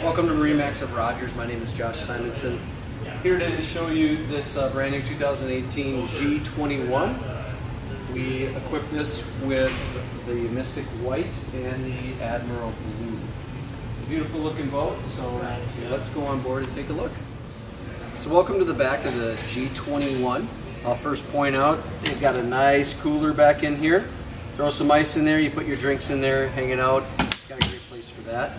Welcome to MarineMax of Rogers. My name is Josh Simonson. Here today to show you this brand new 2018 G21. We equipped this with the Mystic White and the Admiral Blue. It's a beautiful looking boat, so let's go on board and take a look. So welcome to the back of the G21. I'll first point out you've got a nice cooler back in here. Throw some ice in there, you put your drinks in there, hanging out. Got a great place for that.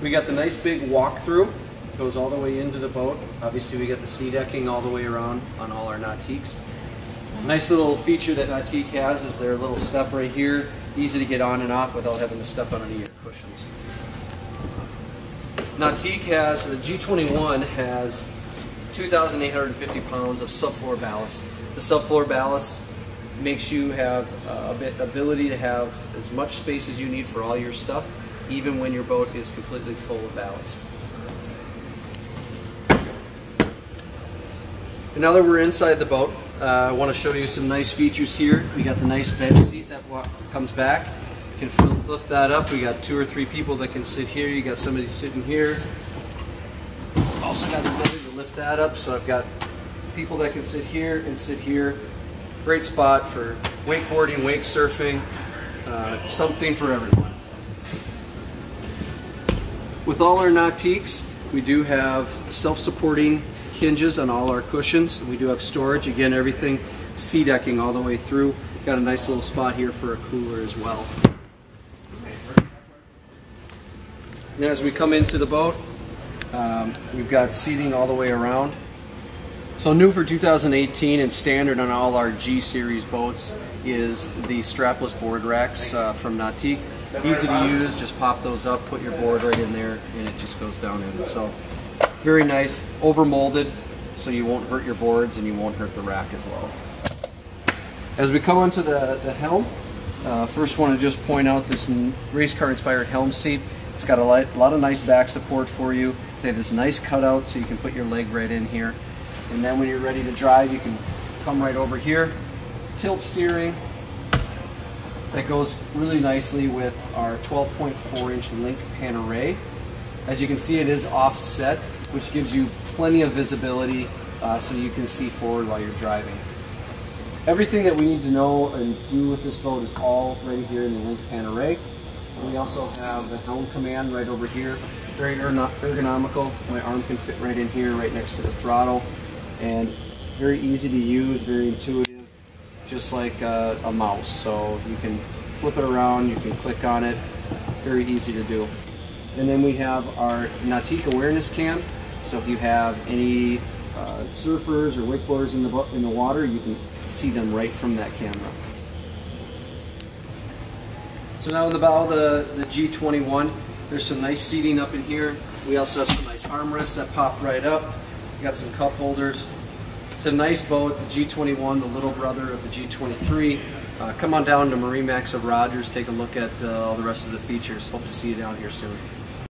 We got the nice big walk-through. Goes all the way into the boat. Obviously we got the sea decking all the way around on all our Nautiques. Nice little feature that Nautique has is their little step right here. Easy to get on and off without having to step on any of your cushions. Nautique has, the G21 has 2,850 pounds of subfloor ballast. The subfloor ballast makes you have ability to have as much space as you need for all your stuff, even when your boat is completely full of ballast. And now that we're inside the boat, I want to show you some nice features here. We got the nice bench seat that comes back. You can lift that up. We got 2 or 3 people that can sit here. You got somebody sitting here. Also got the ability to lift that up, so I've got people that can sit here and sit here. Great spot for wakeboarding, wake surfing, something for everyone. With all our Nautiques, we do have self-supporting hinges on all our cushions. We do have storage, again everything sea decking all the way through. Got a nice little spot here for a cooler as well. And as we come into the boat, we've got seating all the way around. So new for 2018 and standard on all our G series boats is the strapless board racks from Nautique. Easy to use, just pop those up, put your board right in there, and it just goes down in. So very nice, over molded, so you won't hurt your boards and you won't hurt the rack as well. As we come onto the Helm, first want to just point out this race car inspired Helm seat. It's got a lot of nice back support for you. They have this nice cutout so you can put your leg right in here. And then when you're ready to drive, you can come right over here. Tilt steering. That goes really nicely with our 12.4-inch link pan array. As you can see, it is offset, which gives you plenty of visibility so you can see forward while you're driving. Everything that we need to know and do with this boat is all right here in the link pan array. And we also have the Helm command right over here. Very ergonomical. My arm can fit right in here, right next to the throttle. And very easy to use, very intuitive, just like a mouse. So you can flip it around, you can click on it, very easy to do. And then we have our Nautique awareness cam. So if you have any surfers or wakeboarders in the water, you can see them right from that camera. So now in the bow of the G21, there's some nice seating up in here. We also have some nice armrests that pop right up. We got some cup holders. It's a nice boat, the G21, the little brother of the G23. Come on down to MarineMax of Rogers, take a look at all the rest of the features. Hope to see you down here soon.